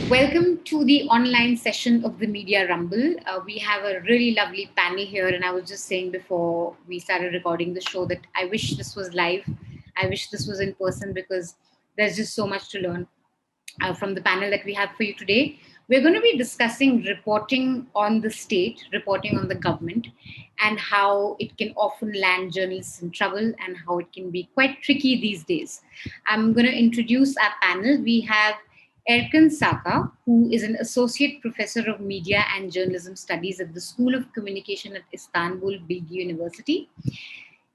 Welcome to the online session of the Media Rumble. We have a really lovely panel here, and I was just saying before we started recording the show that I wish this was live. I wish this was in person because there's just so much to learn from the panel that we have for you today. We're going to be discussing reporting on the state, reporting on the government, and how it can often land journalists in trouble and how it can be quite tricky these days. I'm going to introduce our panel. We have Erkan Saka, who is an associate professor of media and journalism studies at the School of Communication at Istanbul Bilgi University.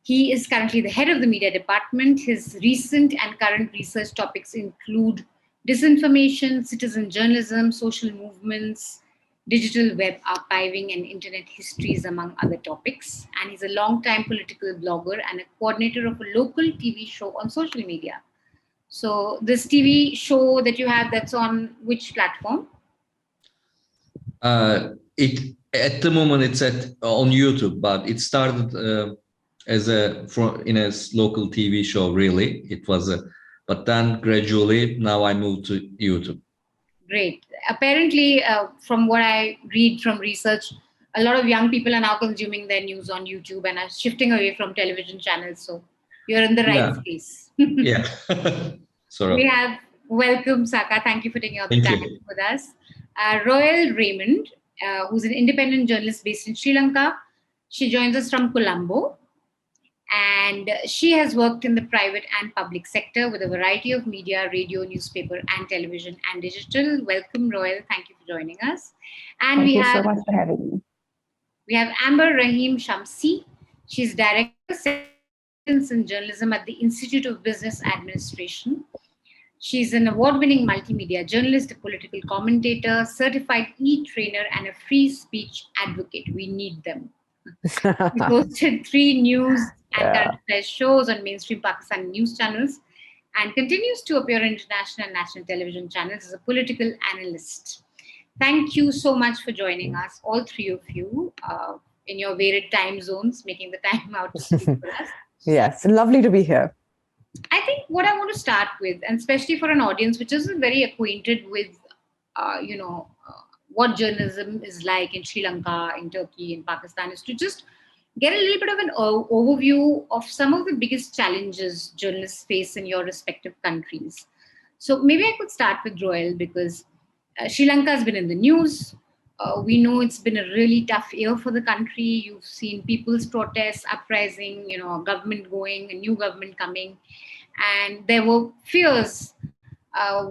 He is currently the head of the media department. His recent and current research topics include disinformation, citizen journalism, social movements, digital web archiving, and internet histories, among other topics. And he's a long-time political blogger and a coordinator of a local TV show on social media. So this TV show that you have, that's on which platform? At the moment it's on YouTube, but it started in a local TV show. Really, it was but then gradually now I moved to YouTube. Great. Apparently, from what I read from research, a lot of young people are now consuming their news on YouTube and are shifting away from television channels. So you're in the right space. Yeah. We have welcome Saka. Thank you for taking out the time with us. Roel Raymond, who's an independent journalist based in Sri Lanka. She joins us from Colombo. And she has worked in the private and public sector with a variety of media, radio, newspaper, and television and digital. Welcome, Roel. Thank you for joining us. And Thank you so much for having me. We have Amber Shamsi. She's director of Science and Journalism at the Institute of Business Administration. She's an award-winning multimedia journalist, a political commentator, certified e-trainer, and a free speech advocate. We need them. She hosted 3 news and current affairs shows on mainstream Pakistani news channels and continues to appear on international and national television channels as a political analyst. Thank you so much for joining us, all 3 of you, in your varied time zones, making the time out to speak with us. Yes, lovely to be here. I think what I want to start with, and especially for an audience which isn't very acquainted with, what journalism is like in Sri Lanka, in Turkey, in Pakistan, is to just get a little bit of an overview of some of the biggest challenges journalists face in your respective countries. So maybe I could start with Roel because Sri Lanka has been in the news. We know it's been a really tough year for the country. You've seen people's protests, uprising, government going, a new government coming. And there were fears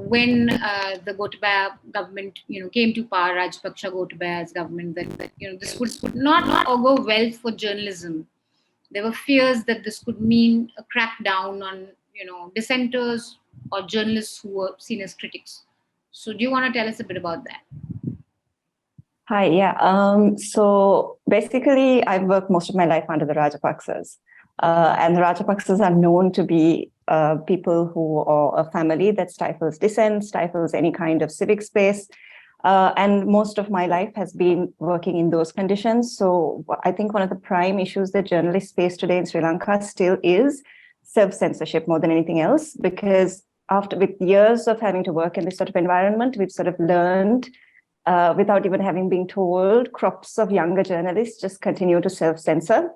when the Gotabaya government, came to power, Rajapaksa Gotabaya's government, that this would not augur well for journalism. There were fears that this could mean a crackdown on, dissenters or journalists who were seen as critics. So, do you want to tell us a bit about that? Hi, yeah. So basically, I've worked most of my life under the Rajapaksas. And the Rajapaksas are known to be people who are a family that stifles dissent, stifles any kind of civic space. And most of my life has been working in those conditions. So I think one of the prime issues that journalists face today in Sri Lanka still is self-censorship more than anything else, because with years of having to work in this sort of environment, we've sort of learned without even having been told, crops of younger journalists just continue to self-censor.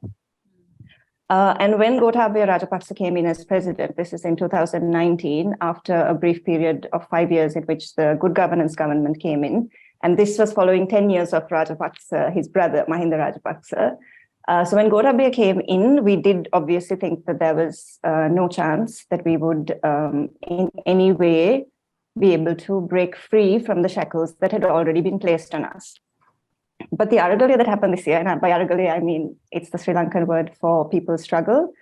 And when Gotabaya Rajapaksa came in as president, this is in 2019, after a brief period of 5 years in which the good governance government came in, and this was following 10 years of Rajapaksa, his brother, Mahinda Rajapaksa. So when Gotabaya came in, we did obviously think that there was no chance that we would in any way be able to break free from the shackles that had already been placed on us. But the Aragalya that happened this year, and by Aragalya, I mean, it's the Sri Lankan word for people's struggle.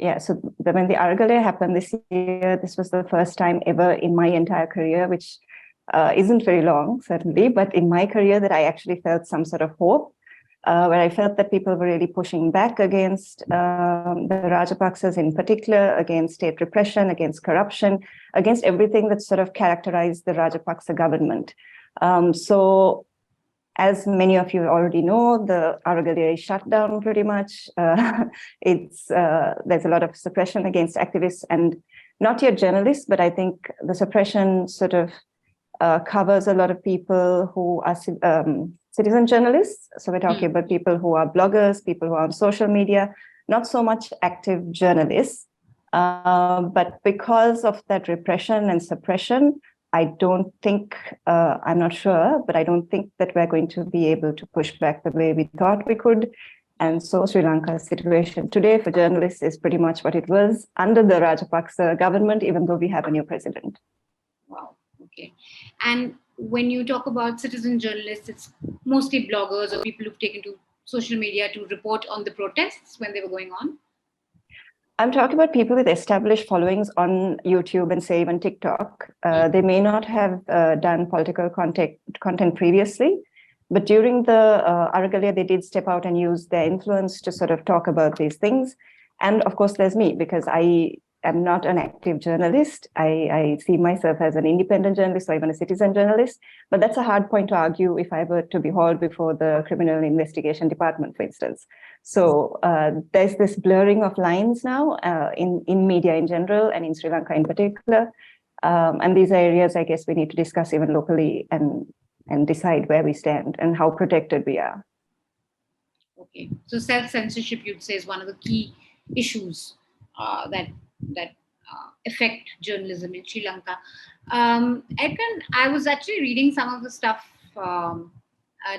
Yes. So when the Aragalya happened this year, this was the first time ever in my entire career, which isn't very long, certainly, but in my career that I actually felt some sort of hope, where I felt that people were really pushing back against the Rajapaksas in particular, against state repression, against corruption, against everything that sort of characterized the Rajapaksa government. So as many of you already know, the Aragalya is shut down pretty much. There's a lot of suppression against activists and not yet journalists, but I think the suppression sort of covers a lot of people who are citizen journalists. So we're talking about people who are bloggers, people who are on social media, not so much active journalists. But because of that repression and suppression, I don't think, I'm not sure, but I don't think that we're going to be able to push back the way we thought we could. And so Sri Lanka's situation today for journalists is pretty much what it was under the Rajapaksa government, even though we have a new president. Wow, okay. And when you talk about citizen journalists, it's mostly bloggers or people who've taken to social media to report on the protests when they were going on? I'm talking about people with established followings on YouTube and say even TikTok. They may not have done political content previously, but during the Aragalia, they did step out and use their influence to sort of talk about these things. And of course, there's me, because I am not an active journalist. I see myself as an independent journalist or even a citizen journalist, but that's a hard point to argue if I were to be hauled before the Criminal Investigation Department, for instance. So there's this blurring of lines now in media in general and in Sri Lanka in particular. And these are areas, I guess, we need to discuss even locally and decide where we stand and how protected we are. Okay, so self-censorship, you'd say, is one of the key issues that affect journalism in Sri Lanka. Erkan, I was actually reading some of the stuff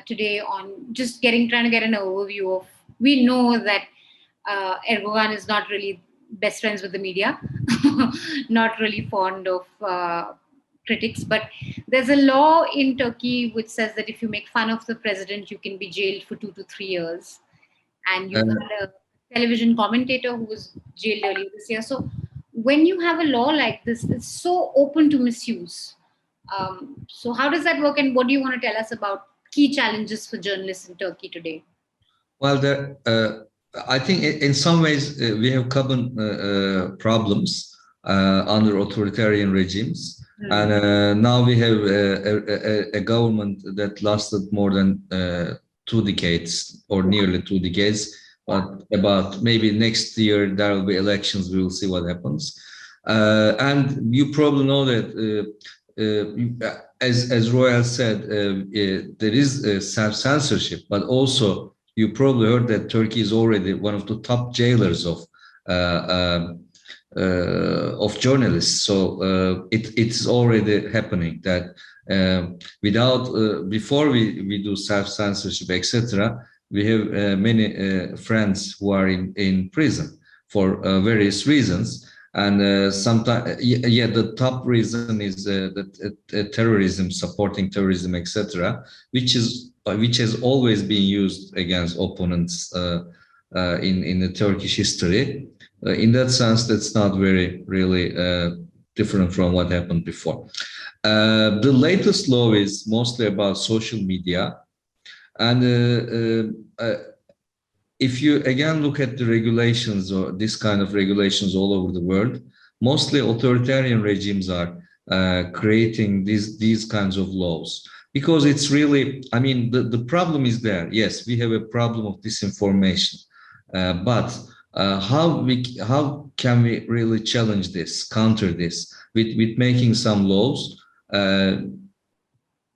today on just trying to get an overview of. We know that Erdogan is not really best friends with the media, not really fond of critics, but there's a law in Turkey which says that if you make fun of the president, you can be jailed for 2 to 3 years. And you had a television commentator who was jailed earlier this year. So when you have a law like this, it's so open to misuse. So how does that work, and what do you want to tell us about key challenges for journalists in Turkey today? Well, I think in some ways we have common problems under authoritarian regimes. And now we have a government that lasted more than 2 decades or nearly 2 decades. But about maybe next year there will be elections. We will see what happens. And you probably know that, as Roel said, there is self-censorship, but also you probably heard that Turkey is already one of the top jailers of journalists. So it's already happening that before we do self-censorship, etc., we have many friends who are in prison for various reasons. And sometimes, the top reason is that terrorism, supporting terrorism, etc., which has always been used against opponents in the Turkish history. In that sense, that's not really different from what happened before. The latest law is mostly about social media. And if you again look at the regulations or this kind of regulations all over the world, mostly authoritarian regimes are creating these kinds of laws, because it's really, I mean, the problem is there. Yes, we have a problem of disinformation, but how can we really challenge this, counter this with making some laws?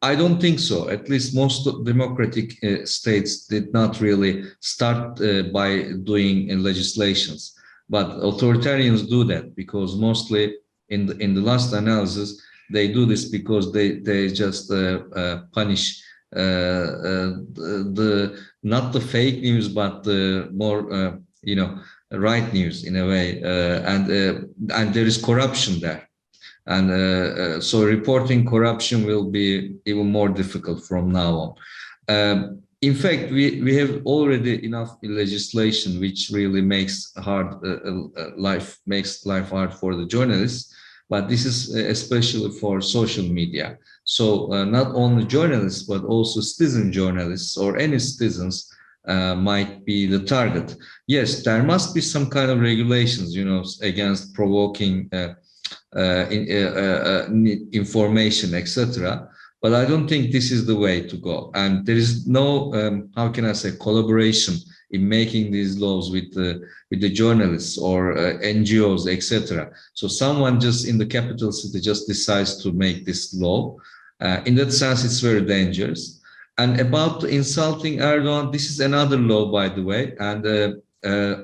I don't think so. At least most democratic states did not really start by doing legislations, but authoritarians do that because mostly in the last analysis they do this because they just punish not the fake news but the more right news in a way, and there is corruption there. And so reporting corruption will be even more difficult from now on. In fact, we have already enough legislation which really makes life hard for the journalists. But this is especially for social media. So not only journalists, but also citizen journalists or any citizens might be the target. Yes, there must be some kind of regulations, against provoking information, etc. But I don't think this is the way to go. And there is no, how can I say, collaboration in making these laws with the journalists or NGOs, etc. So someone just in the capital city just decides to make this law, In that sense, it's very dangerous. And about insulting Erdogan, this is another law, by the way. And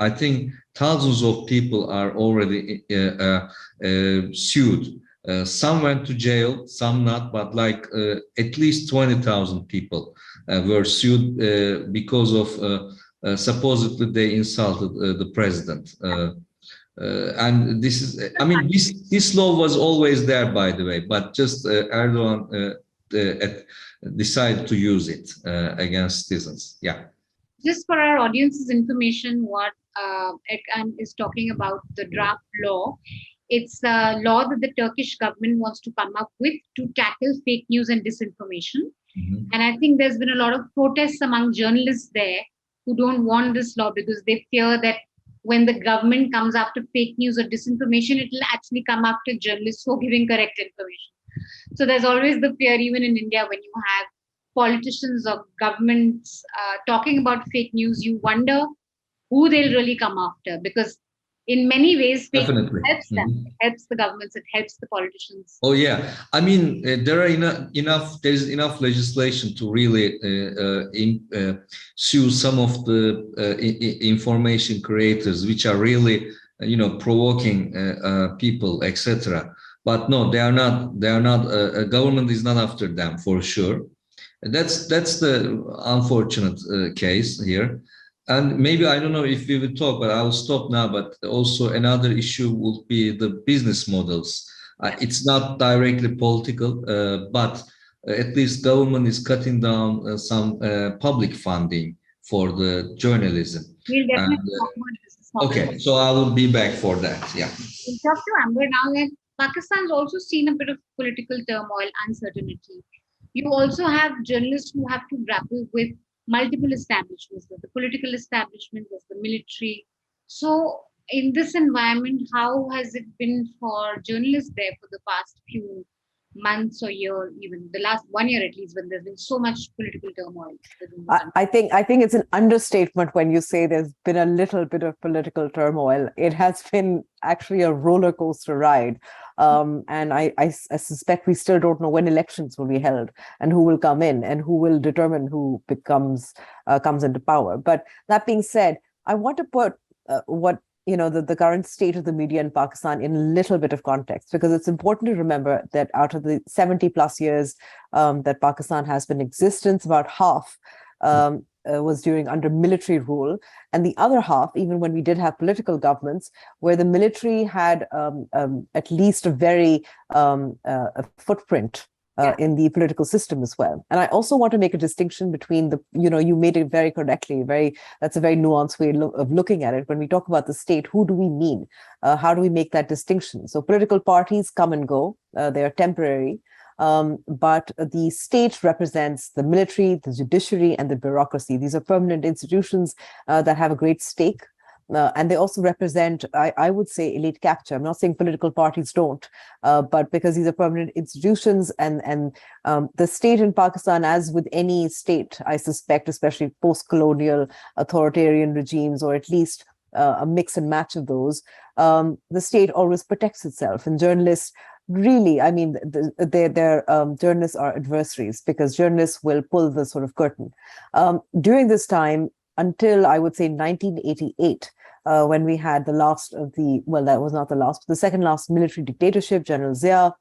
I think thousands of people are already sued. Some went to jail, some not, but like at least 20,000 people were sued because of supposedly they insulted the president. And this is, I mean, this law was always there, by the way, but just Erdogan decided to use it against citizens. Yeah. Just for our audience's information, what Erkan is talking about, the draft law. It's a law that the Turkish government wants to come up with to tackle fake news and disinformation. Mm-hmm. And I think there's been a lot of protests among journalists there who don't want this law because they fear that when the government comes after fake news or disinformation, it will actually come after journalists who are giving correct information. So there's always the fear, even in India, when you have politicians or governments talking about fake news, you wonder who they'll really come after, because in many ways, fake news helps them. Mm-hmm. It helps the governments, it helps the politicians. Oh yeah, I mean there are there's enough legislation to really sue some of the information creators, which are really provoking people, etc. But no, they are not. They are not. A government is not after them for sure. That's the unfortunate case here. And maybe, I don't know if we will talk, but I will stop now. But also another issue will be the business models. It's not directly political, but at least government is cutting down some public funding for the journalism. We'll definitely talk about business models. Okay, so I will be back for that. Yeah. We'll talk to Amber now. That Pakistan's also seen a bit of political turmoil, uncertainty. You also have journalists who have to grapple with multiple establishments. There's the political establishment, there's the military. So in this environment, how has it been for journalists there for the past few months or year, even the last 1 year at least, when there's been so much political turmoil? I think it's an understatement when you say there's been a little bit of political turmoil. It has been actually a roller coaster ride. And I suspect we still don't know when elections will be held and who will come in and who will determine who comes into power. But that being said, I want to put the current state of the media in Pakistan in a little bit of context, because it's important to remember that out of the 70 plus years that Pakistan has been in existence, about half was under military rule, and the other half, even when we did have political governments, where the military had at least a very a footprint in the political system as well. And I also want to make a distinction between you made it very correctly, that's a very nuanced way of looking at it. When we talk about the state, who do we mean? How do we make that distinction? So political parties come and go, they are temporary. But the state represents the military, the judiciary, and the bureaucracy. These are permanent institutions that have a great stake. And they also represent, I would say, elite capture. I'm not saying political parties don't, but because these are permanent institutions, and the state in Pakistan, as with any state, I suspect, especially post-colonial authoritarian regimes, or at least a mix and match of those, the state always protects itself. And journalists, really, I mean, their journalists are adversaries, because journalists will pull the sort of curtain. During this time, until I would say 1988, when we had the last of that was not the last, but the second last military dictatorship, General Zia,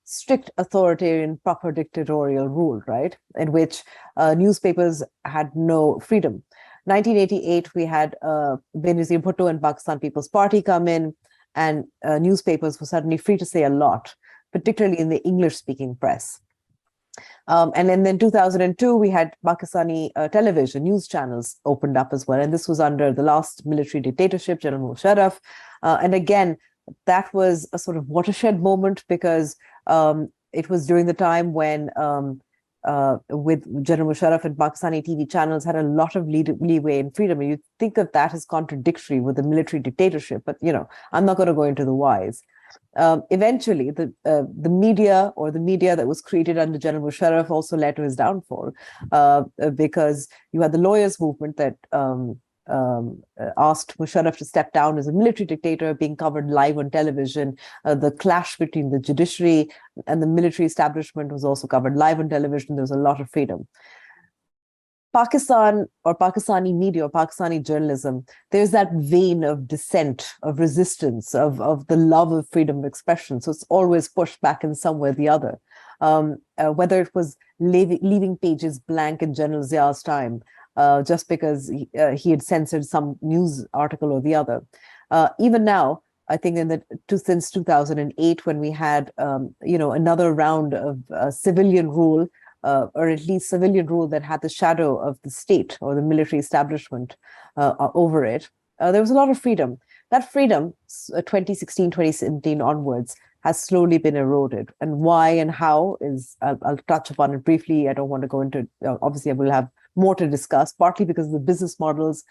strict authoritarian, proper dictatorial rule, right, in which newspapers had no freedom. 1988, we had Benazir Bhutto and Pakistan People's Party come in, and newspapers were suddenly free to say a lot, particularly in the English-speaking press. And then in 2002, we had Pakistani television news channels opened up as well. And this was under the last military dictatorship, General Musharraf. And again, that was a sort of watershed moment, because it was during the time when with General Musharraf and Pakistani TV channels had a lot of leeway and freedom. And you think of that as contradictory with the military dictatorship, but I'm not going to go into the whys. Eventually, the media that was created under General Musharraf also led to his downfall, because you had the lawyers' movement that asked Musharraf to step down as a military dictator, being covered live on television. The clash between the judiciary and the military establishment was also covered live on television. There was a lot of freedom. Pakistan or Pakistani media or Pakistani journalism, there's that vein of dissent, of resistance, of the love of freedom of expression. So it's always pushed back in some way or the other. Whether it was leaving pages blank in General Zia's time, just because he had censored some news article or the other. Even now, I think since 2008, when we had another round of civilian rule, or at least civilian rule that had the shadow of the state or the military establishment over it, there was a lot of freedom. That freedom, 2016, 2017 onwards, has slowly been eroded. And why and how is, I'll touch upon it briefly. I don't want to go into, obviously I will have more to discuss, partly because of the business models.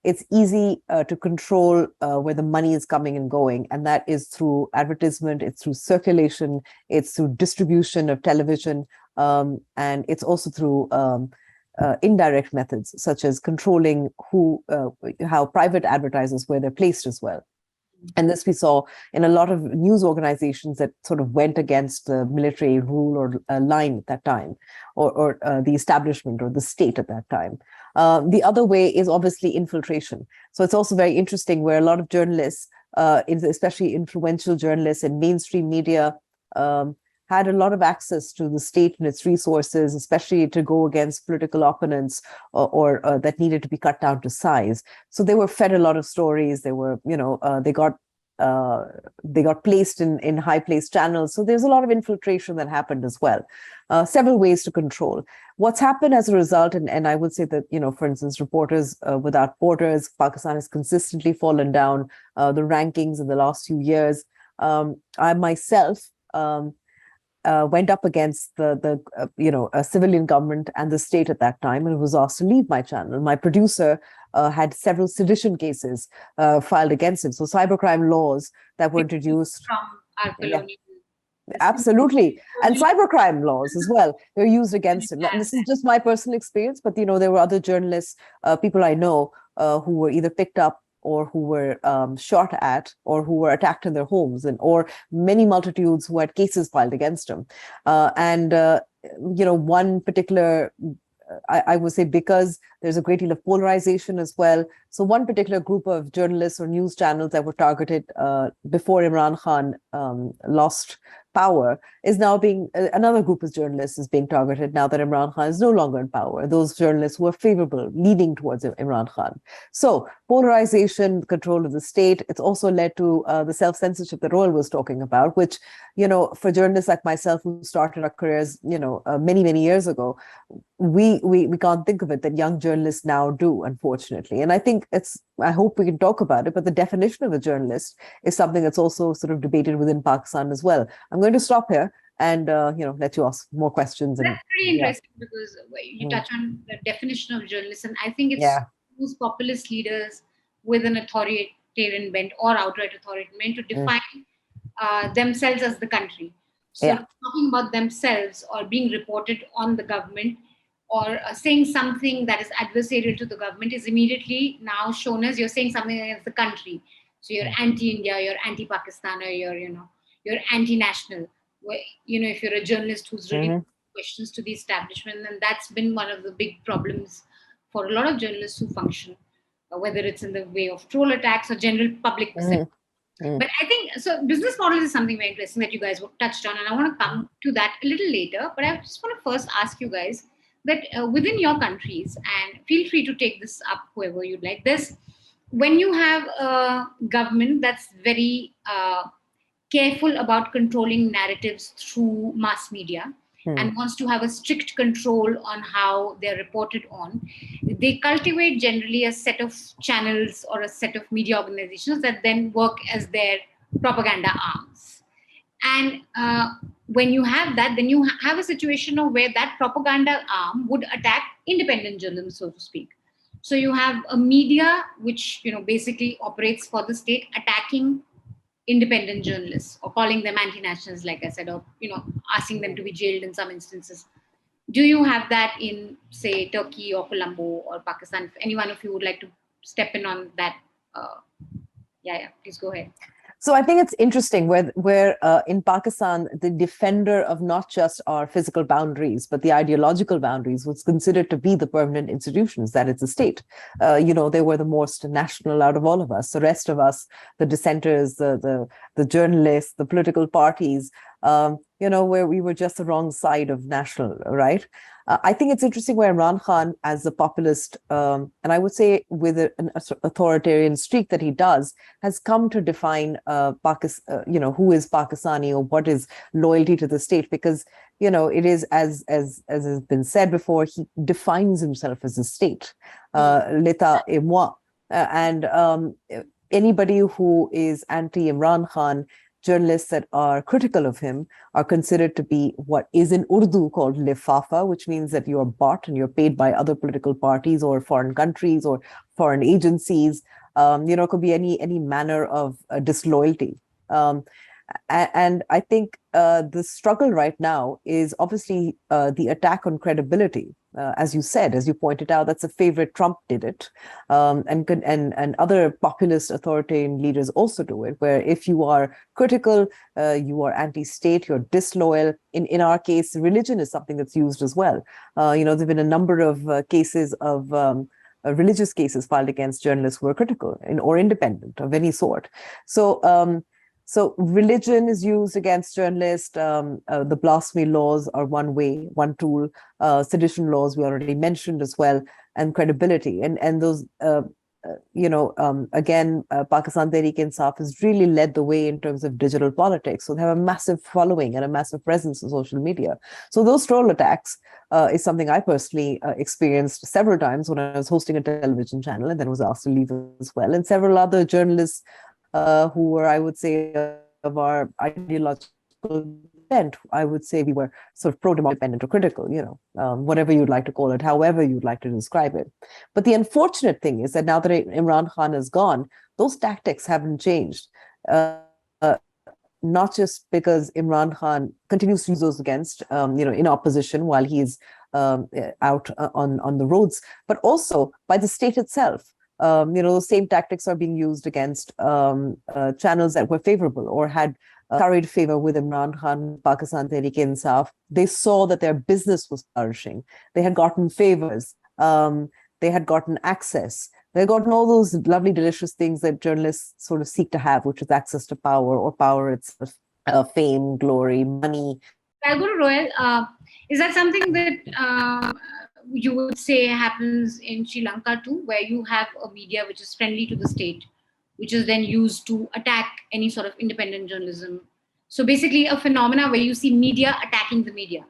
It's easy to control where the money is coming and going, and that is through advertisement, it's through circulation, it's through distribution of television, and it's also through indirect methods, such as controlling how private advertisers, where they're placed as well. And this we saw in a lot of news organizations that sort of went against the military rule or line at that time, or the establishment or the state at that time. The other way is obviously infiltration. So it's also very interesting where a lot of journalists, especially influential journalists in mainstream media, had a lot of access to the state and its resources, especially to go against political opponents or that needed to be cut down to size. So they were fed a lot of stories. They were, they got placed in high-placed channels. So there's a lot of infiltration that happened as well. Several ways to control. What's happened as a result, and I would say that, for instance, Reporters Without Borders, Pakistan has consistently fallen down the rankings in the last few years. I myself went up against a civilian government and the state at that time, and was asked to leave my channel. My producer had several sedition cases filed against him. So cybercrime laws that were introduced from our colonial. Absolutely. And cybercrime laws as well, they're used against him. And this is just my personal experience, but there were other journalists, people I know, who were either picked up or who were shot at, or who were attacked in their homes, or many multitudes who had cases filed against them. One particular, I would say, because there's a great deal of polarization as well. So one particular group of journalists or news channels that were targeted before Imran Khan lost power is now another group of journalists is being targeted now that Imran Khan is no longer in power. Those journalists who are favorable, leaning towards Imran Khan. So polarization, control of the state. It's also led to the self-censorship that Roel was talking about, which, for journalists like myself who started our careers, many, many years ago, we can't think of it that young journalists now do, unfortunately. And I think I hope we can talk about it, but the definition of a journalist is something that's also sort of debated within Pakistan as well. I'm going to stop here and let you ask more questions. That's pretty interesting because you touch on the definition of journalism. I think it's those populist leaders with an authoritarian bent or outright authoritarian bent to define themselves as the country. So talking about themselves or being reported on the government or saying something that is adversarial to the government is immediately now shown as you're saying something against the country. So you're anti-India, you're anti-Pakistan, or you're anti-national. If you're a journalist who's really questions to the establishment, then that's been one of the big problems for a lot of journalists who function, whether it's in the way of troll attacks or general public perception. But I think, so business models is something very interesting that you guys touched on, and I want to come to that a little later, but I just want to first ask you guys that within your countries, and feel free to take this up, whoever you'd like this, when you have a government that's very careful about controlling narratives through mass media and wants to have a strict control on how they're reported on, they cultivate generally a set of channels or a set of media organizations that then work as their propaganda arms. And when you have that, then you have a situation of where that propaganda arm would attack independent journalism, so to speak. So you have a media which basically operates for the state, attacking independent journalists or calling them anti-nationals, like I said, or asking them to be jailed in some instances. Do you have that in, say, Turkey or Colombo or Pakistan? If any one of you would like to step in on that, please go ahead. So I think it's interesting where in Pakistan, the defender of not just our physical boundaries, but the ideological boundaries was considered to be the permanent institutions, that it's a state. They were the most national out of all of us. The rest of us, the dissenters, the journalists, the political parties, where we were just the wrong side of national, right? I think it's interesting where Imran Khan, as a populist, and I would say with an authoritarian streak that he does, has come to define Pakistan, who is Pakistani or what is loyalty to the state, because it is as has been said before, he defines himself as a state, l'État et moi, and anybody who is anti-Imran Khan, journalists that are critical of him are considered to be what is in Urdu called lifafa, which means that you are bought and you're paid by other political parties or foreign countries or foreign agencies. It could be any manner of disloyalty. And I think the struggle right now is obviously the attack on credibility. As you said, as you pointed out, that's a favorite. Trump did it, and other populist authoritarian leaders also do it, where if you are critical, you are anti-state, you're disloyal. In our case, religion is something that's used as well. There've been a number of cases of religious cases filed against journalists who are critical or independent of any sort. So religion is used against journalists. The blasphemy laws are one tool. Sedition laws we already mentioned as well, and credibility. And those, again, Pakistan Tehreek-e-Insaf has really led the way in terms of digital politics. So they have a massive following and a massive presence on social media. So those troll attacks is something I personally experienced several times when I was hosting a television channel and then was asked to leave as well. And several other journalists who were, I would say, of our ideological bent. I would say we were sort of pro-independent or critical, whatever you'd like to call it, however you'd like to describe it. But the unfortunate thing is that now that Imran Khan is gone, those tactics haven't changed. Not just because Imran Khan continues to use those against, in opposition while he's out on the roads, but also by the state itself. Those same tactics are being used against channels that were favorable or had curried favor with Imran Khan, Pakistan Tehreek-e-Insaf. They saw that their business was flourishing. They had gotten favors. They had gotten access. They had gotten all those lovely, delicious things that journalists sort of seek to have, which is access to power or power itself, fame, glory, money. I'll go to Roel. Is that something that you would say happens in Sri Lanka too, where you have a media which is friendly to the state, which is then used to attack any sort of independent journalism? So basically a phenomena where you see media attacking the media.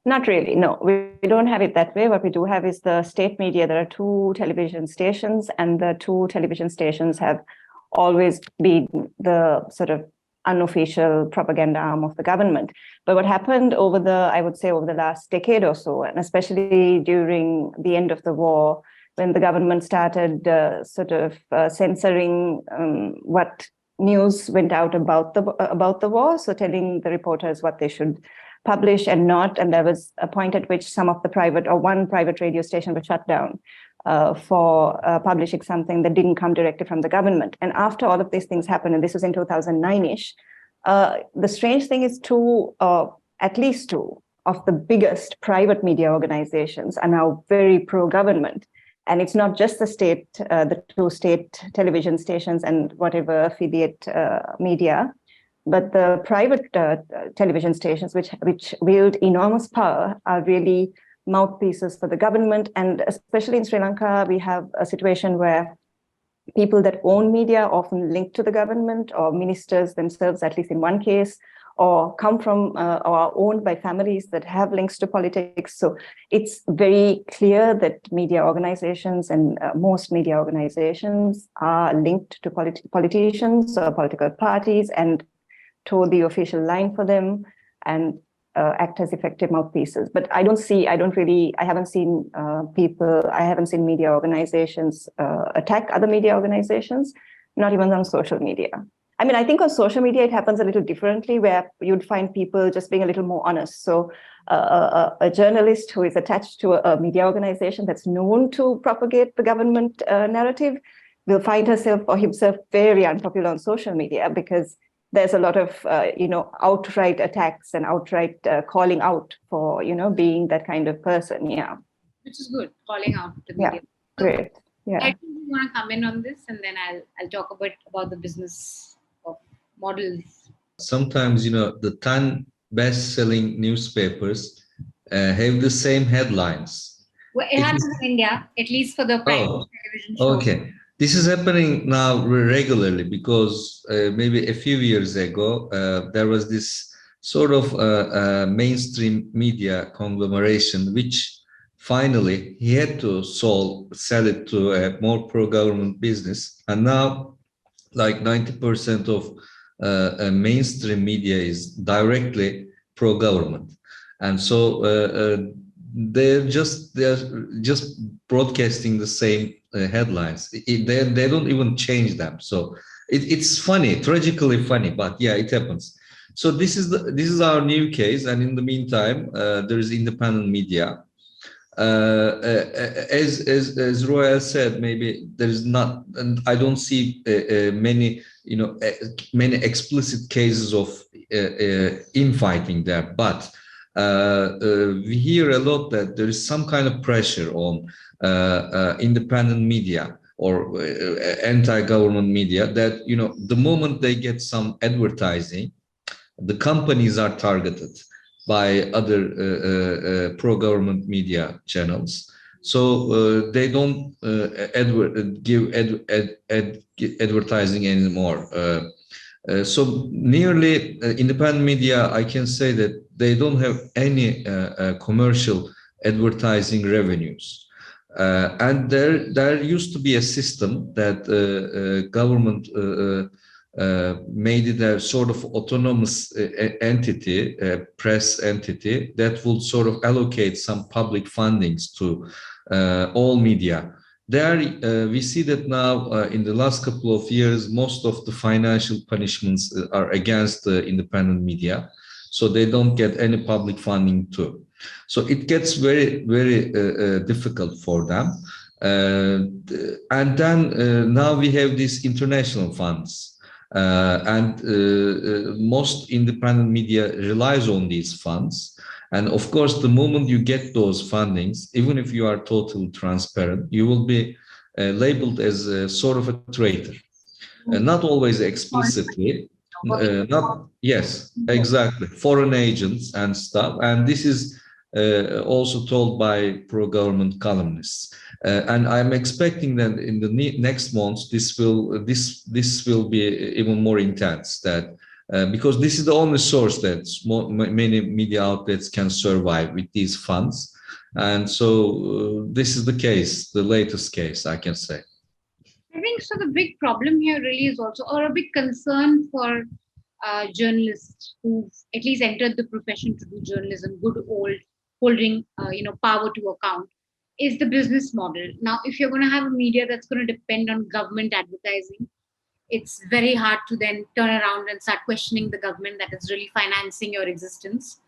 Not really, no. We don't have it that way. What we do have is the state media. There are 2 television stations, and the 2 television stations have always been the sort of unofficial propaganda arm of the government. But what happened over the last decade or so, and especially during the end of the war, when the government started censoring what news went out about the war, so telling the reporters what they should publish and not, and there was a point at which one private radio station was shut down for publishing something that didn't come directly from the government. And after all of these things happened, and this was in 2009-ish, the strange thing is at least 2 of the biggest private media organizations are now very pro-government. And it's not just the 2 state television stations and whatever affiliate media, but the private television stations, which wield enormous power, are really mouthpieces for the government. And especially in Sri Lanka, we have a situation where people that own media often linked to the government, or ministers themselves, at least in one case, or come from or are owned by families that have links to politics. So it's very clear that media organizations and most media organizations are linked to politicians or political parties and toe the official line for them and act as effective mouthpieces. But I haven't seen media organizations attack other media organizations, not even on social media. I mean, I think on social media, it happens a little differently, where you'd find people just being a little more honest. So a journalist who is attached to a media organization that's known to propagate the government narrative will find herself or himself very unpopular on social media, because there's a lot of, outright attacks and outright calling out for, being that kind of person. Yeah. Which is good, calling out the Yeah. media. Great. Yeah. I think you want to come in on this, and then I'll talk a bit about the business of models. Sometimes, the 10 best-selling newspapers have the same headlines. Well, it happens in India, at least for the prime television show. Okay. This is happening now regularly, because maybe a few years ago, there was this sort of mainstream media conglomeration, which finally he had to sell it to a more pro-government business. And now, like 90% of mainstream media is directly pro-government. And so they're just broadcasting the same headlines. They don't even change them. So it's funny, tragically funny, but yeah, it happens. So this is our new case, and in the meantime, there is independent media. As Roel said, maybe there's not, and I don't see many explicit cases of infighting there, but we hear a lot that there is some kind of pressure on independent media or anti-government media, that the moment they get some advertising, the companies are targeted by other pro-government media channels. So they don't give advertising anymore. So nearly independent media, I can say that they don't have any commercial advertising revenues. And there used to be a system that government made it a sort of autonomous entity, a press entity, that will sort of allocate some public fundings to all media. There, we see that now in the last couple of years, most of the financial punishments are against the independent media, so they don't get any public funding too. So it gets very, very difficult for them. And then now we have these international funds. And most independent media relies on these funds. And of course, the moment you get those fundings, even if you are totally transparent, you will be labeled as a sort of a traitor. Not always explicitly. Yes, exactly. Foreign agents and stuff. And this is also told by pro-government columnists. And I'm expecting that in the next months, this will be even more intense, that because this is the only source that many media outlets can survive with these funds. And so this is the case, the latest case, I can say. I think so. The big problem here really is also, or a big concern for journalists who've at least entered the profession to do journalism, good old holding power to account, is the business model. Now, if you're going to have a media that's going to depend on government advertising, it's very hard to then turn around and start questioning the government that is really financing your existence.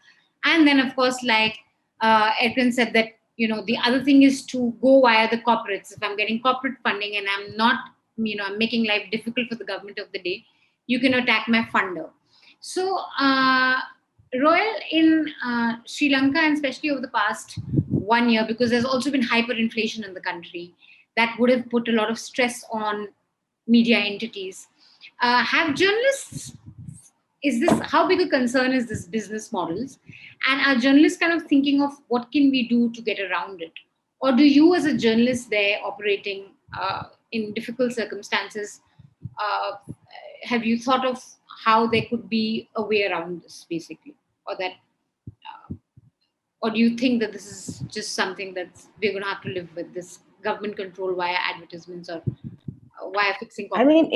And then, of course, like Erkan said, that the other thing is to go via the corporates. If I'm getting corporate funding and I'm not, I'm making life difficult for the government of the day, you can attack my funder. So, Roel, in Sri Lanka, and especially over the past 1 year, because there's also been hyperinflation in the country, that would have put a lot of stress on media entities. Have journalists, how big a concern is this business models? And are journalists kind of thinking of what can we do to get around it? Or do you, as a journalist there operating in difficult circumstances, have you thought of how there could be a way around this, basically? Or do you think that this is just something that we're going to have to live with, this government control via advertisements or via fixing corporate? I mean,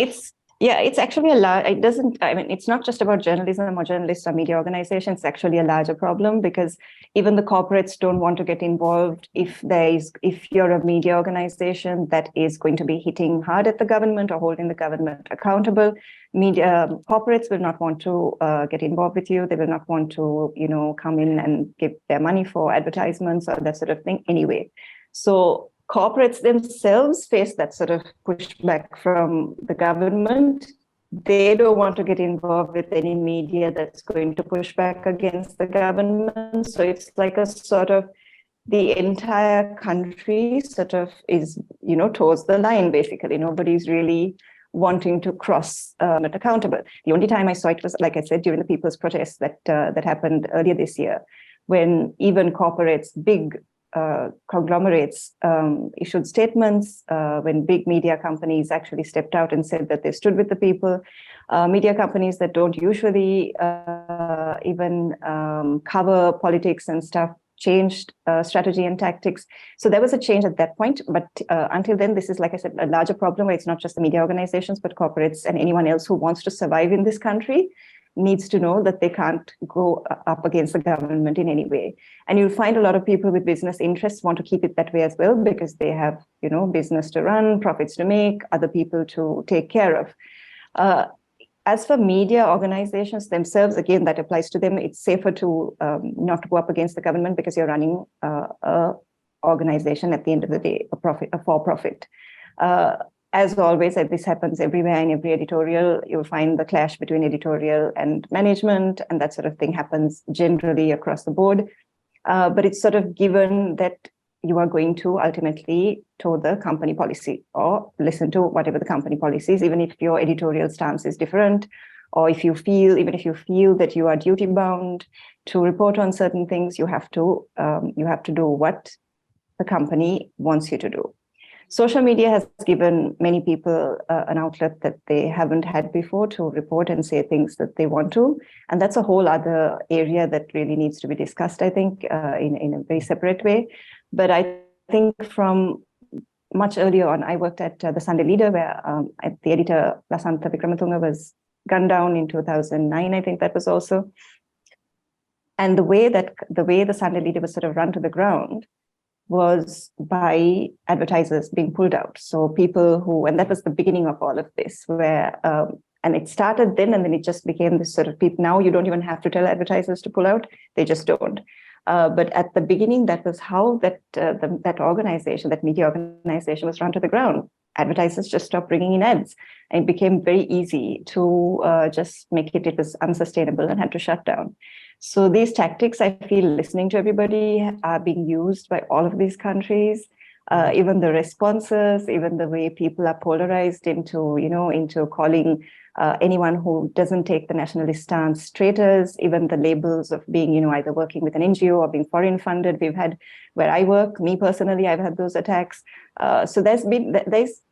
Yeah, it's actually it doesn't, I mean, it's not just about journalism or journalists or media organizations. It's actually a larger problem because even the corporates don't want to get involved if you're a media organization that is going to be hitting hard at the government or holding the government accountable. Media corporates will not want to get involved with you. They will not want to, come in and give their money for advertisements or that sort of thing anyway. So corporates themselves face that sort of pushback from the government. They don't want to get involved with any media that's going to push back against the government. So it's like a sort of the entire country sort of is, towards the line, basically. Nobody's really wanting to cross but accountable. The only time I saw it was, like I said, during the people's protests that happened earlier this year, when even corporates, big conglomerates issued statements, when big media companies actually stepped out and said that they stood with the people. Media companies that don't usually even cover politics and stuff changed strategy and tactics. So there was a change at that point. But until then, this is, like I said, a larger problem where it's not just the media organizations, but corporates and anyone else who wants to survive in this country needs to know that they can't go up against the government in any way. And you'll find a lot of people with business interests want to keep it that way as well, because they have, business to run, profits to make, other people to take care of. As for media organizations themselves, again, that applies to them. It's safer to not go up against the government because you're running a organization at the end of the day, a for-profit. As always, this happens everywhere in every editorial. You'll find the clash between editorial and management, and that sort of thing happens generally across the board. But it's sort of given that you are going to ultimately toe the company policy or listen to whatever the company policy is, even if your editorial stance is different, or even if you feel that you are duty bound to report on certain things, you have to do what the company wants you to do. Social media has given many people an outlet that they haven't had before to report and say things that they want to. And that's a whole other area that really needs to be discussed, I think, in a very separate way. But I think from much earlier on, I worked at the Sunday Leader, where the editor, Lasantha Vikramatunga, was gunned down in 2009, I think that was also. And the way the Sunday Leader was sort of run to the ground was by advertisers being pulled out. So people and that was the beginning of all of this, where, and it started then, and then it just became this sort of people. Now you don't even have to tell advertisers to pull out, they just don't. But at the beginning, that was how that media organization was run to the ground. Advertisers just stopped bringing in ads, and it became very easy to just make it was unsustainable and had to shut down. So these tactics, I feel, listening to everybody, are being used by all of these countries. Even the responses, even the way people are polarized into calling anyone who doesn't take the nationalist stance traitors, even the labels of being, either working with an NGO or being foreign funded. We've had, where I work, me personally, I've had those attacks. So there's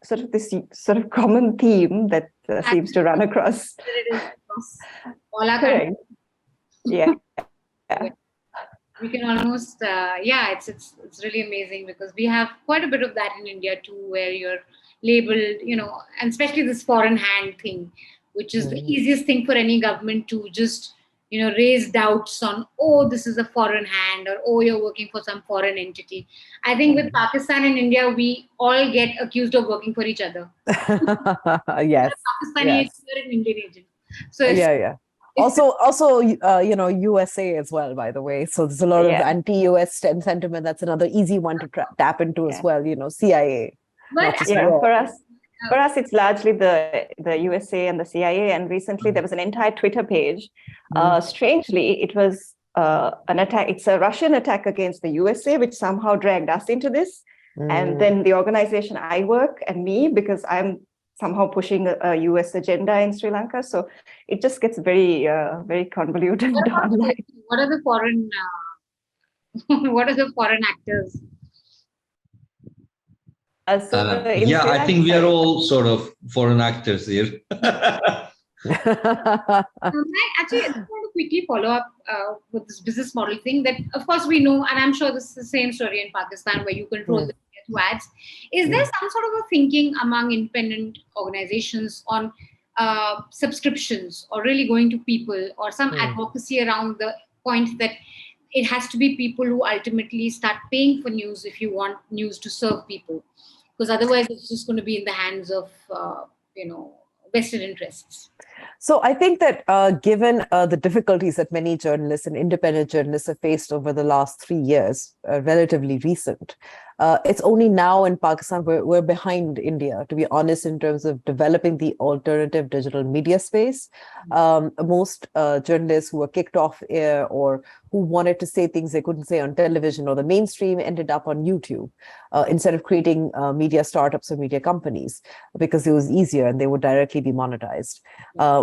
sort of this sort of common theme that seems to run across. It is across all our Correct. countries. Yeah. We can almost, it's really amazing, because we have quite a bit of that in India too, where you're labeled, and especially this foreign hand thing, which is the easiest thing for any government to just, raise doubts on, oh, this is a foreign hand, or, oh, you're working for some foreign entity. I think with Pakistan and India, we all get accused of working for each other. Yes. Pakistani agent, you're an Indian agent. So yeah. Also, USA as well, by the way. So there's a lot of anti-US sentiment. That's another easy one to tap into as well. CIA. But for us, it's largely the USA and the CIA. And recently, there was an entire Twitter page. Strangely, it was an attack. It's a Russian attack against the USA, which somehow dragged us into this. And then the organization I work and me, because I'm somehow pushing a US agenda in Sri Lanka. So it just gets very, very convoluted online. What are the foreign actors? I think we are all sort of foreign actors here. Actually, I just want to quickly follow up with this business model thing that, of course, we know, and I'm sure this is the same story in Pakistan, where you control the media through ads. Is there some sort of a thinking among independent organizations on subscriptions or really going to people or some advocacy around the point that it has to be people who ultimately start paying for news if you want news to serve people, because otherwise it's just going to be in the hands of vested interests. So I think that given the difficulties that many journalists and independent journalists have faced over the last 3 years, relatively recent, it's only now in Pakistan we're behind India, to be honest, in terms of developing the alternative digital media space. Most journalists who were kicked off air or who wanted to say things they couldn't say on television or the mainstream ended up on YouTube instead of creating media startups or media companies, because it was easier and they would directly be monetized.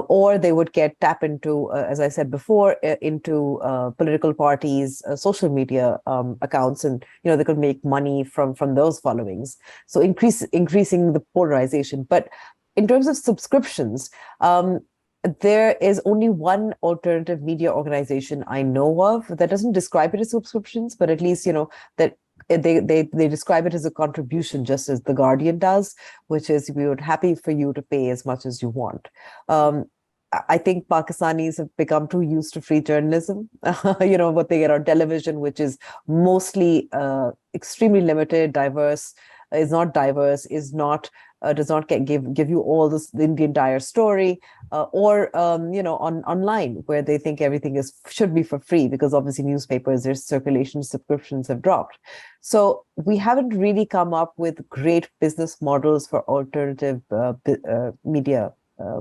Or they would tap into, as I said before, into political parties, social media accounts, and they could make money from those followings. So increasing the polarization. But in terms of subscriptions, there is only one alternative media organization I know of that doesn't describe it as subscriptions, but at least that they describe it as a contribution, just as The Guardian does, which is we would happy for you to pay as much as you want. I think Pakistanis have become too used to free journalism, what they get on television, which is mostly extremely limited, diverse, is not diverse, is not does not give you all the entire story, or online where they think everything should be for free, because obviously newspapers, their circulation subscriptions have dropped. So we haven't really come up with great business models for alternative media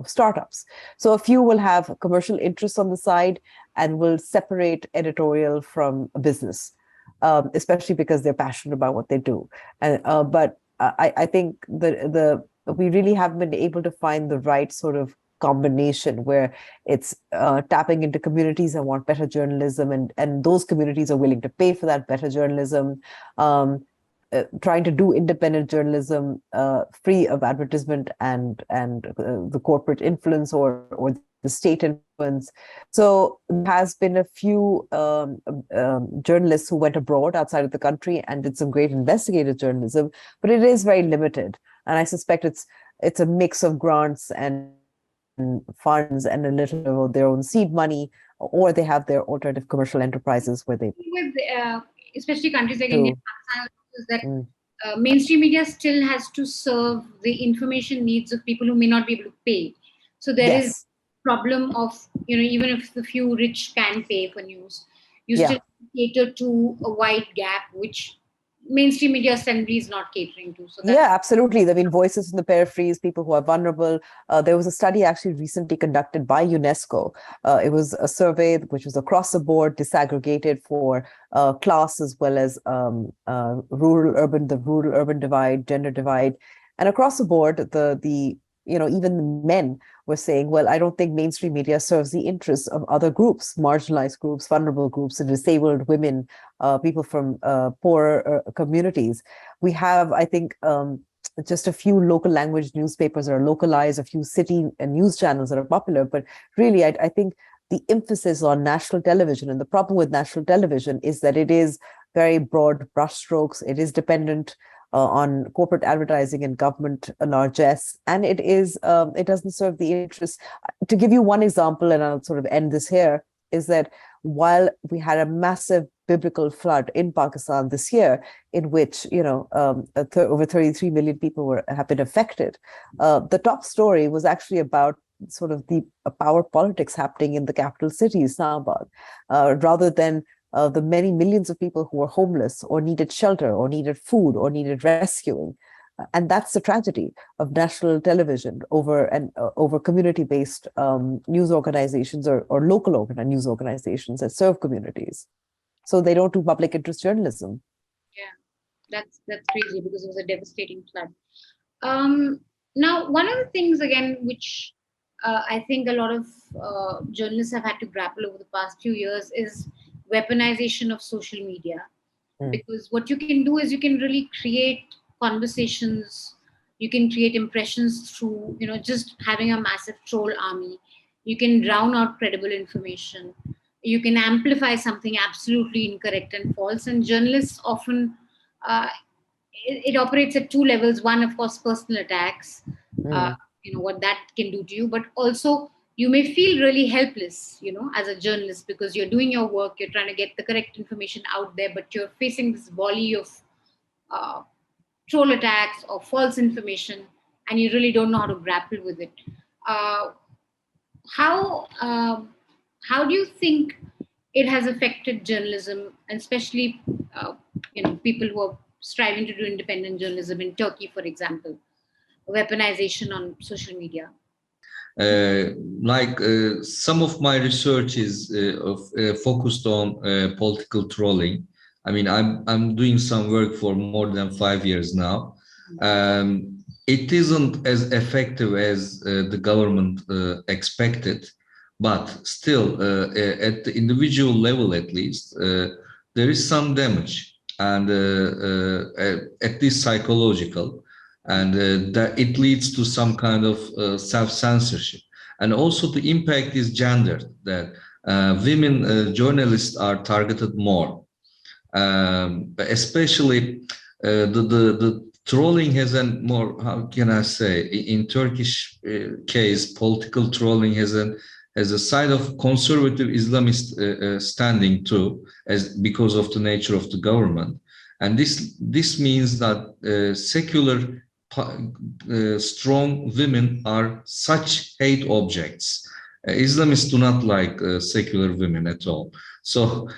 startups. So a few will have commercial interests on the side and will separate editorial from business, especially because they're passionate about what they do. But I think we really haven't been able to find the right sort of combination where it's tapping into communities that want better journalism, and those communities are willing to pay for that better journalism. Trying to do independent journalism free of advertisement and the corporate influence or the state influence. So there has been a few journalists who went abroad outside of the country and did some great investigative journalism, but it is very limited. And I suspect it's a mix of grants and funds and a little of their own seed money, or they have their alternative commercial enterprises where they with especially countries like India, is that mainstream media still has to serve the information needs of people who may not be able to pay. So there is problem of, even if the few rich can pay for news, you still cater to a wide gap, which mainstream media assembly is not catering to. So absolutely. I mean, voices in the peripheries, people who are vulnerable. There was a study actually recently conducted by UNESCO. It was a survey which was across the board, disaggregated for class as well as the rural-urban divide, gender divide. And across the board, even the men were saying, well, I don't think mainstream media serves the interests of other groups, marginalized groups, vulnerable groups, and disabled women, people from poorer communities. We have, I think, just a few local language newspapers that are localized, a few city news channels that are popular. But really, I think the emphasis on national television, and the problem with national television is that it is very broad brushstrokes. It is dependent on corporate advertising and government largesse, and it doesn't serve the interests. To give you one example, and I'll sort of end this here, is that while we had a massive biblical flood in Pakistan this year, in which over 33 million people have been affected, the top story was actually about sort of the power politics happening in the capital city, Islamabad, rather than the many millions of people who were homeless or needed shelter or needed food or needed rescuing. And that's the tragedy of national television over community-based news organizations or local news organizations that serve communities. So they don't do public interest journalism. Yeah, that's crazy, because it was a devastating flood. Now, one of the things, again, which I think a lot of journalists have had to grapple over the past few years is weaponization of social media. Because what you can do is you can really create conversations, you can create impressions through, just having a massive troll army. You can drown out credible information. You can amplify something absolutely incorrect and false. And journalists often, it operates at two levels. One, of course, personal attacks. what that can do to you, but also you may feel really helpless, as a journalist, because you're doing your work, you're trying to get the correct information out there, but you're facing this volley of uh, troll attacks or false information, and you really don't know how to grapple with it. Uh, how how do you think it has affected journalism, and especially people who are striving to do independent journalism in Turkey, for example, weaponization on social media? Some of my research is focused on political trolling. I mean, I'm doing some work for more than 5 years now. It isn't as effective as the government expected, but still, at the individual level, at least, there is some damage, and at least psychological. And that it leads to some kind of self-censorship. And also the impact is gendered, that women journalists are targeted more. Especially the trolling has a more, how can I say, in Turkish case, political trolling has a side of conservative Islamist standing too, because of the nature of the government. And this means that secular strong women are such hate objects. Islamists do not like secular women at all. So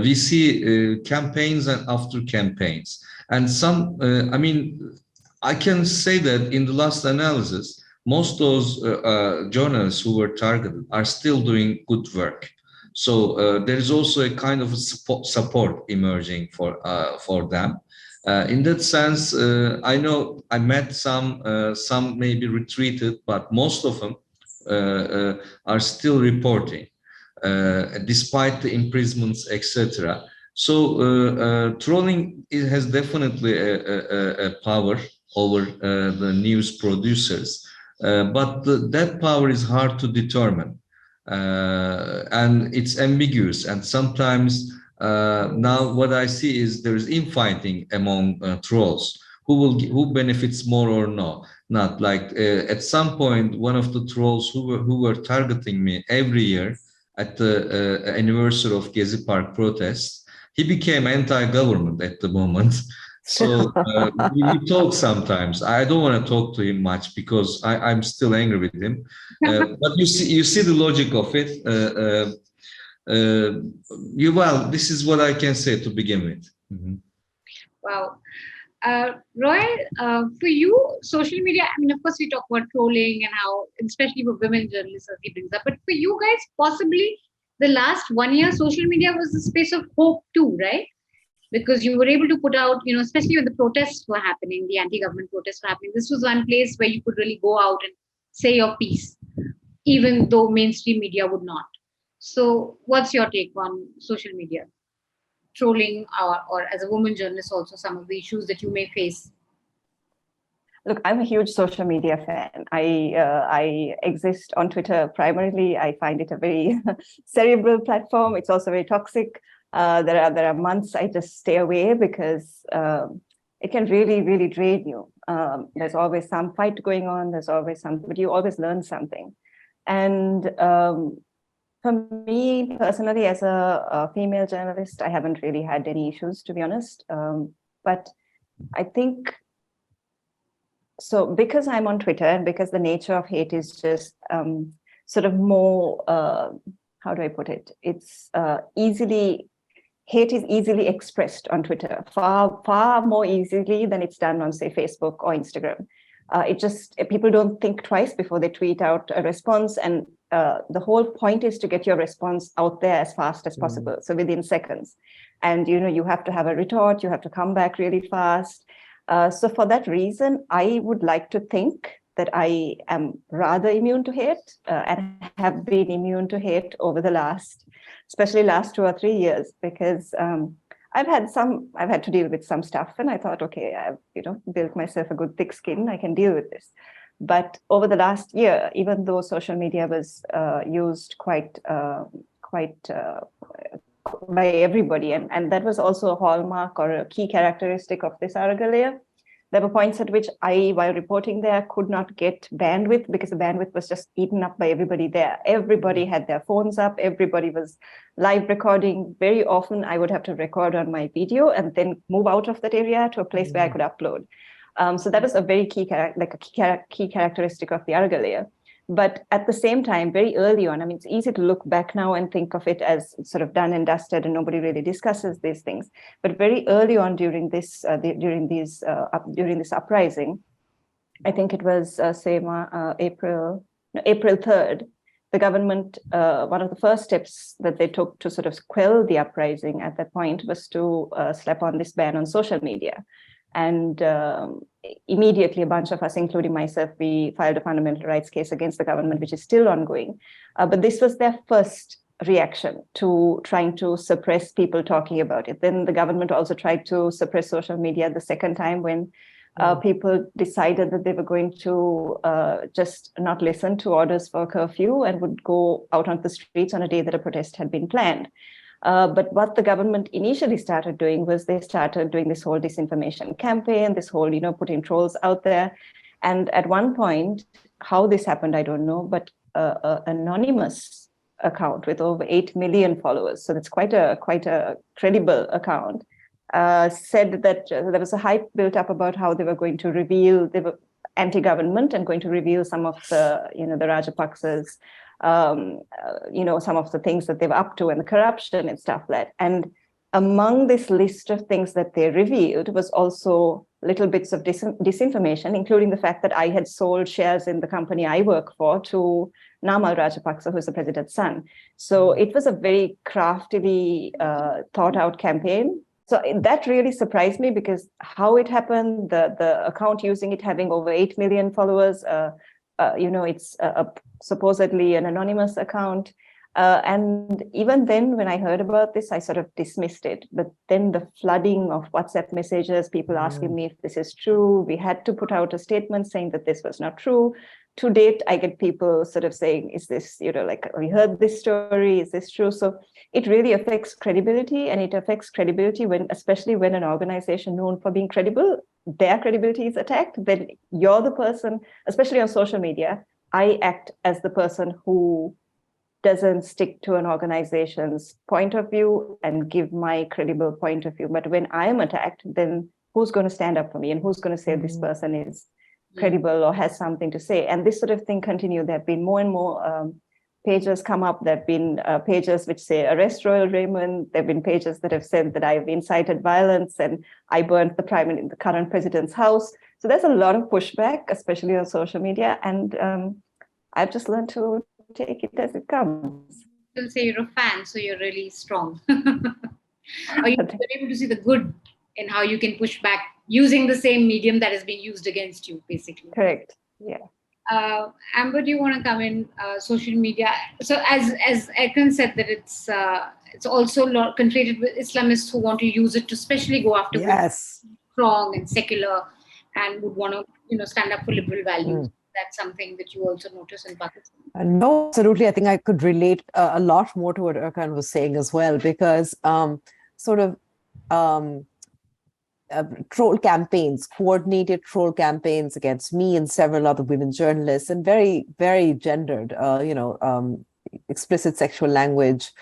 we see campaigns and after campaigns. And some, I can say that in the last analysis, most of those journalists who were targeted are still doing good work. So there is also a kind of support emerging for them. In that sense, I know I met some maybe retreated, but most of them are still reporting, despite the imprisonments, etc. So trolling has definitely a power over the news producers, but that power is hard to determine, and it's ambiguous, and sometimes now what I see is there is infighting among trolls, who benefits more or not. Like at some point, one of the trolls who were targeting me every year at the anniversary of Gezi Park protests, he became anti-government at the moment. So we talk sometimes. I don't want to talk to him much because I'm still angry with him. But you see the logic of it. Well, this is what I can say to begin with. Mm-hmm. Wow. Roel, for you, social media, I mean, of course, we talk about trolling and how, especially for women journalists, as he brings up, but for you guys, possibly the last 1 year, social media was a space of hope too, right? Because you were able to put out, especially when the protests were happening, the anti-government protests were happening, this was one place where you could really go out and say your piece, even though mainstream media would not. So what's your take on social media? Trolling, or as a woman journalist, also some of the issues that you may face? Look, I'm a huge social media fan. I exist on Twitter primarily. I find it a very cerebral platform. It's also very toxic. There are months I just stay away because it can really, really drain you. There's always some fight going on. There's always something, but you always learn something. And for me personally, as a female journalist, I haven't really had any issues, to be honest. But I think, so because I'm on Twitter and because the nature of hate is just sort of more, how do I put it? It's hate is easily expressed on Twitter, far more easily than it's done on, say, Facebook or Instagram. People don't think twice before they tweet out a response, and the whole point is to get your response out there as fast as possible, so within seconds. And you have to have a retort, you have to come back really fast. So for that reason, I would like to think that I am rather immune to hate, and have been immune to hate over the especially last 2 or 3 years, because I've had to deal with some stuff, and I thought, okay, I've built myself a good thick skin, I can deal with this. But over the last year, even though social media was used quite by everybody, and that was also a hallmark or a key characteristic of this Aragalaya, there were points at which I, while reporting there, could not get bandwidth because the bandwidth was just eaten up by everybody there. Everybody had their phones up. Everybody was live recording. Very often I would have to record on my video and then move out of that area to a place where I could upload. So that was a very key characteristic of the Arga layer. But at the same time, very early on, I mean, it's easy to look back now and think of it as sort of done and dusted, and nobody really discusses these things. But very early on during this uprising, I think it was April 3rd, the government, one of the first steps that they took to sort of quell the uprising at that point was to slap on this ban on social media. And immediately, a bunch of us, including myself, we filed a fundamental rights case against the government, which is still ongoing. But this was their first reaction to trying to suppress people talking about it. Then the government also tried to suppress social media the second time when people decided that they were going to just not listen to orders for curfew and would go out on the streets on a day that a protest had been planned. But what the government initially started doing was they started doing this whole disinformation campaign, this whole, putting trolls out there. And at one point, how this happened, I don't know, but an anonymous account with over 8 million followers, so that's quite a credible account, said that there was a hype built up about how they were going to reveal, they were anti-government and going to reveal some of the, the Rajapaksas, some of the things that they were up to and the corruption and stuff like that. And among this list of things that they revealed was also little bits of disinformation, including the fact that I had sold shares in the company I work for to Namal Rajapaksa, who's the president's son. So it was a very craftily thought out campaign. So that really surprised me because how it happened, the account using it having over 8 million followers, it's supposedly an anonymous account. And even then, when I heard about this, I sort of dismissed it. But then the flooding of WhatsApp messages, people asking me if this is true, we had to put out a statement saying that this was not true. To date, I get people sort of saying, is this, we heard this story, is this true? So it really affects credibility, and it affects credibility especially when an organization known for being credible, their credibility is attacked, then you're the person, especially on social media, I act as the person who doesn't stick to an organization's point of view and give my credible point of view. But when I am attacked, then who's going to stand up for me and who's going to say this person is credible or has something to say? And this sort of thing continued. There have been more and more pages come up. There have been pages which say arrest Roel Raymond. There have been pages that have said that I've incited violence and I burnt the current president's house. So there's a lot of pushback, especially on social media. And I've just learned to take it as it comes. You'll say you're a fan, so you're really strong. Are you able to see the good in how you can push back using the same medium that is being used against you, basically? Correct. Yeah. Amber, do you want to come in? Social media. So as Erkan said, that it's also conflated with Islamists who want to use it to especially go after strong and secular and would want to stand up for liberal values. That's something that you also notice in Pakistan. No, absolutely. I think I could relate a lot more to what Erkan was saying as well, because troll campaigns, coordinated troll campaigns against me and several other women journalists, and very, very gendered, explicit sexual language,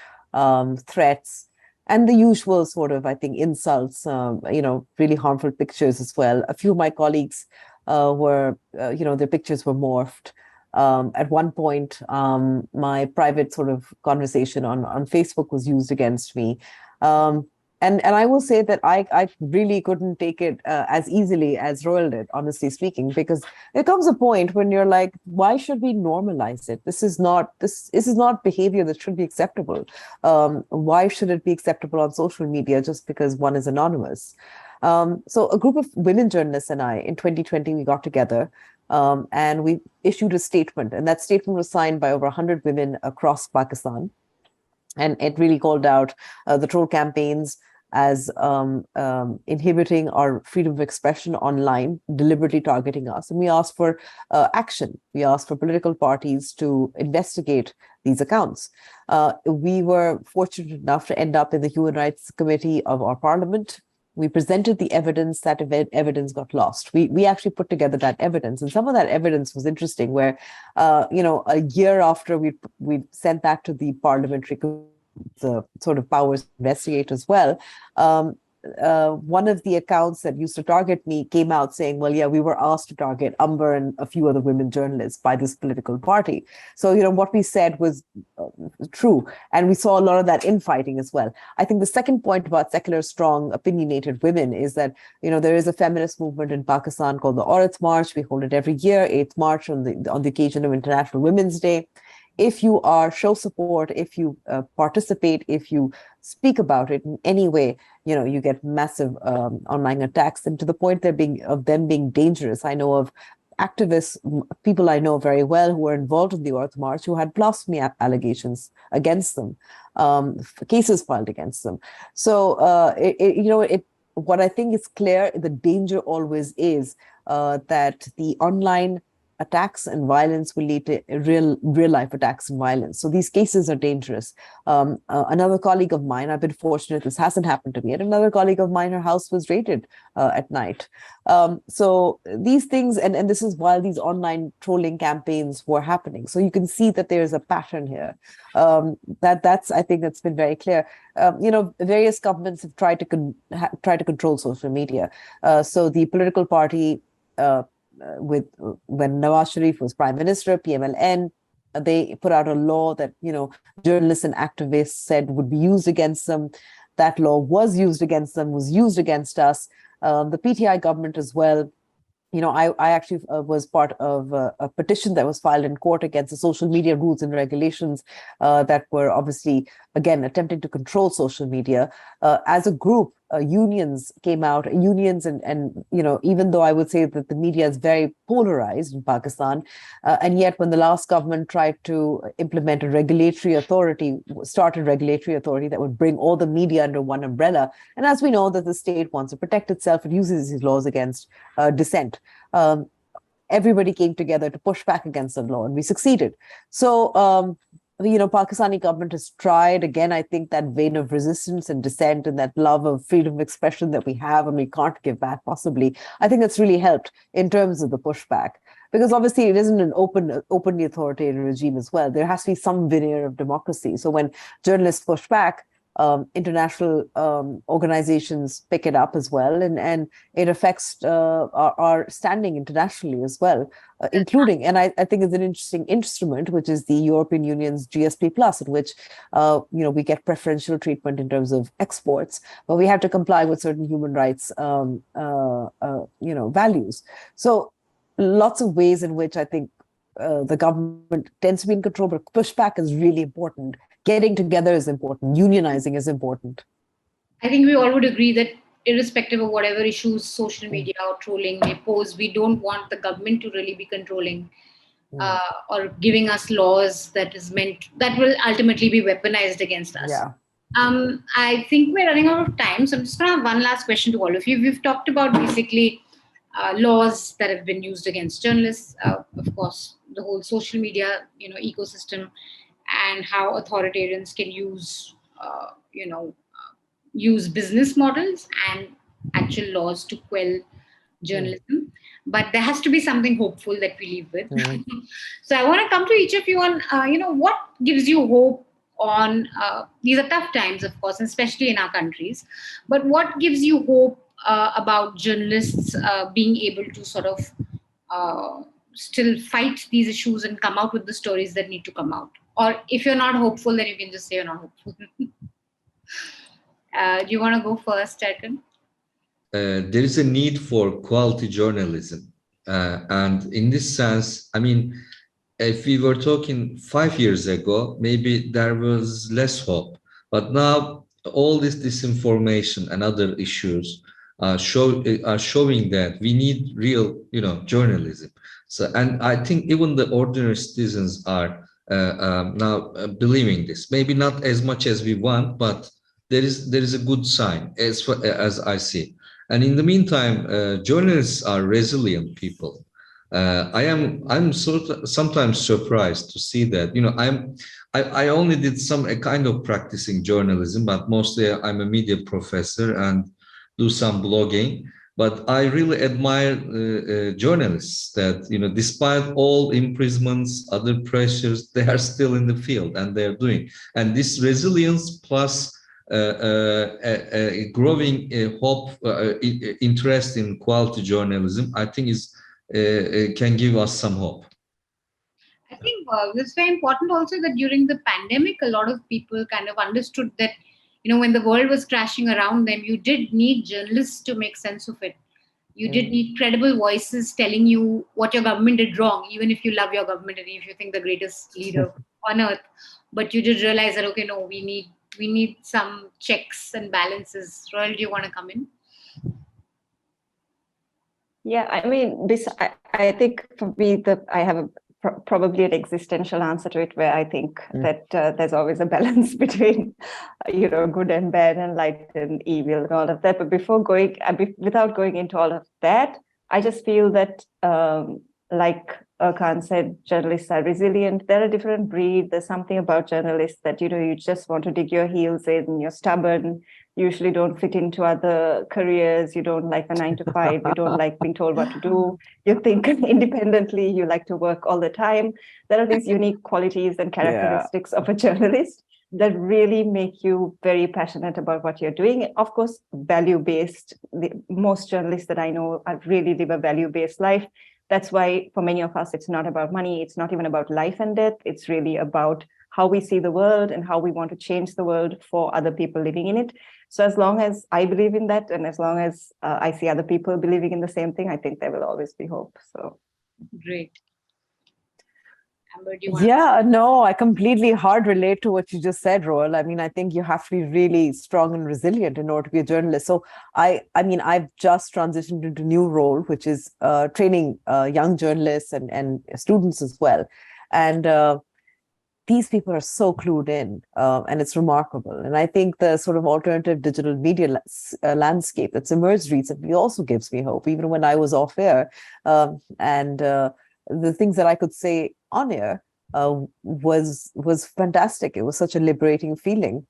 threats, and the usual sort of, I think, insults, really harmful pictures as well. A few of my colleagues their pictures were morphed. At one point, my private sort of conversation on Facebook was used against me. And I will say that I really couldn't take it as easily as Roel did, honestly speaking, because there comes a point when you're like, why should we normalize it? This is not behavior that should be acceptable. Why should it be acceptable on social media just because one is anonymous? So a group of women journalists and I, in 2020, we got together and we issued a statement. And that statement was signed by over 100 women across Pakistan. And it really called out the troll campaigns as inhibiting our freedom of expression online, deliberately targeting us. And we asked for action. We asked for political parties to investigate these accounts. We were fortunate enough to end up in the Human Rights Committee of our parliament, We presented the evidence. That evidence got lost. We actually put together that evidence, and some of that evidence was interesting. Where, a year after we sent that to the parliamentary, the sort of powers to investigate as well. One of the accounts that used to target me came out saying, well, yeah, we were asked to target Amber and a few other women journalists by this political party. So, what we said was true. And we saw a lot of that infighting as well. I think the second point about secular, strong, opinionated women is that, there is a feminist movement in Pakistan called the Aurat March. We hold it every year, 8th March on the occasion of International Women's Day. If you show support, if you participate, if you speak about it in any way, you get massive online attacks, and to the point of them being dangerous. I know of activists, people I know very well who were involved in the Earth March, who had blasphemy allegations against them, cases filed against them. So, what I think is clear, the danger always is that the online attacks and violence will lead to real life attacks and violence. So these cases are dangerous. Another colleague of mine, I've been fortunate, this hasn't happened to me, and another colleague of mine, her house was raided at night. So these things, and this is while these online trolling campaigns were happening. So you can see that there's a pattern here. I think that's been very clear. Various governments have tried to control social media. So the political party, when Nawaz Sharif was prime minister, PMLN, they put out a law that journalists and activists said would be used against them. That law was used against them, was used against us. The PTI government as well. I actually was part of a petition that was filed in court against the social media rules and regulations that were obviously, again, attempting to control social media. As a group, unions came out, and even though I would say that the media is very polarized in Pakistan, and yet when the last government tried to implement a regulatory authority that would bring all the media under one umbrella, and as we know that the state wants to protect itself, it uses these laws against dissent. Everybody came together to push back against the law, and we succeeded. So, Pakistani government has tried, again, I think that vein of resistance and dissent and that love of freedom of expression that we have and we can't give back possibly. I think that's really helped in terms of the pushback, because obviously it isn't an openly authoritarian regime as well. There has to be some veneer of democracy. So when journalists push back, international organizations pick it up as well, and it affects our standing internationally as well, including, and I think it's an interesting instrument, which is the European Union's GSP Plus, in which we get preferential treatment in terms of exports, but we have to comply with certain human rights values. So lots of ways in which I think the government tends to be in control, but pushback is really important. Getting together is important. Unionizing is important. I think we all would agree that irrespective of whatever issues social media or trolling may pose, we don't want the government to really be controlling or giving us laws that will ultimately be weaponized against us. Yeah. I think we're running out of time, so I'm just going to have one last question to all of you. We've talked about basically laws that have been used against journalists, of course, the whole social media, ecosystem, and how authoritarians can use, use business models and actual laws to quell journalism. But there has to be something hopeful that we leave with. So I want to come to each of you on, what gives you hope on, these are tough times, of course, especially in our countries, but what gives you hope about journalists being able to sort of still fight these issues and come out with the stories that need to come out? Or if you're not hopeful, then you can just say you're not hopeful. Do you want to go first, Erkan? There is a need for quality journalism. And in this sense, I mean, if we were talking 5 years ago, maybe there was less hope. But now all this disinformation and other issues are showing that we need real, journalism. So, and I think even the ordinary citizens are now believing this. Maybe not as much as we want, but there is a good sign as I see. And in the meantime, journalists are resilient people. I'm sometimes surprised to see that. I only did a kind of practicing journalism, but mostly I'm a media professor, and do some blogging. But I really admire journalists that, despite all imprisonments, other pressures, they are still in the field and they're doing. And this resilience plus a growing hope, interest in quality journalism, I think can give us some hope. I think it's very important also that during the pandemic, a lot of people kind of understood that, when the world was crashing around them, you did need journalists to make sense of it. You did need credible voices telling you what your government did wrong, even if you love your government and if you think the greatest leader on earth. But you did realize that, okay, no, we need some checks and balances. Roel, do you want to come in? Yeah, I mean, I think for me, I have probably an existential answer to it, where I think that there's always a balance between, good and bad and light and evil and all of that. But without going into all of that, I just feel that, like Erkan said, journalists are resilient. They're a different breed. There's something about journalists that, you just want to dig your heels in, you're stubborn, usually don't fit into other careers, you don't like a 9 to 5, you don't like being told what to do, you think independently, you like to work all the time. There are these unique qualities and characteristics of a journalist that really make you very passionate about what you're doing. Of course, value-based. Most journalists that I know really live a value-based life. That's why for many of us, it's not about money. It's not even about life and death. It's really about how we see the world and how we want to change the world for other people living in it. So as long as I believe in that, and as long as I see other people believing in the same thing, I think there will always be hope. So great. Amber, do you want no, I completely hard relate to what you just said, Roel. I mean, I think you have to be really strong and resilient in order to be a journalist. So I mean, I've just transitioned into a new role, which is training young journalists and students as well. And these people are so clued in, and it's remarkable. And I think the sort of alternative digital media landscape that's emerged recently also gives me hope, even when I was off air. The things that I could say on air was fantastic. It was such a liberating feeling.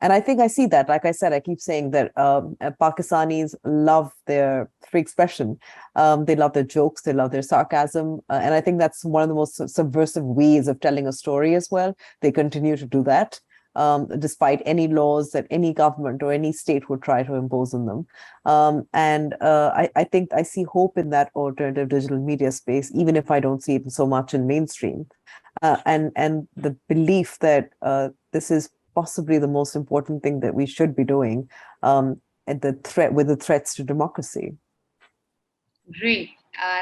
And I think I see that. Like I said, I keep saying that Pakistanis love their free expression. They love their jokes. They love their sarcasm. And I think that's one of the most subversive ways of telling a story as well. They continue to do that, despite any laws that any government or any state would try to impose on them. I think I see hope in that alternative digital media space, even if I don't see it so much in mainstream. And the belief that this is possibly the most important thing that we should be doing, with the threats to democracy. Great.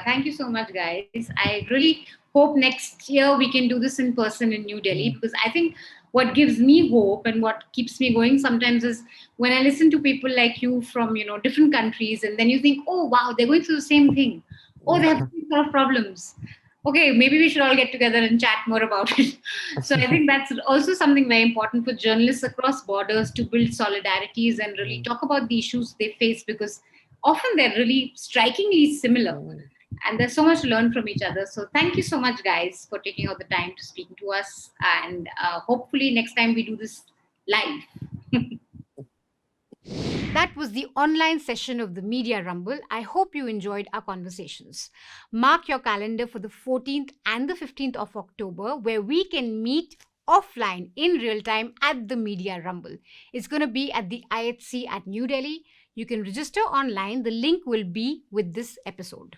Thank you so much, guys. I really hope next year we can do this in person in New Delhi, because I think what gives me hope and what keeps me going sometimes is when I listen to people like you from, different countries, and then you think, oh, wow, they're going through the same thing. Oh, they have the same sort of problems. Okay, maybe we should all get together and chat more about it. So I think that's also something very important for journalists across borders, to build solidarities and really talk about the issues they face, because often they're really strikingly similar. And there's so much to learn from each other. So thank you so much, guys, for taking out the time to speak to us. And hopefully next time we do this live. That was the online session of the Media Rumble. I hope you enjoyed our conversations. Mark your calendar for the 14th and the 15th of October, where we can meet offline in real time at the Media Rumble. It's going to be at the IHC at New Delhi. You can register online. The link will be with this episode.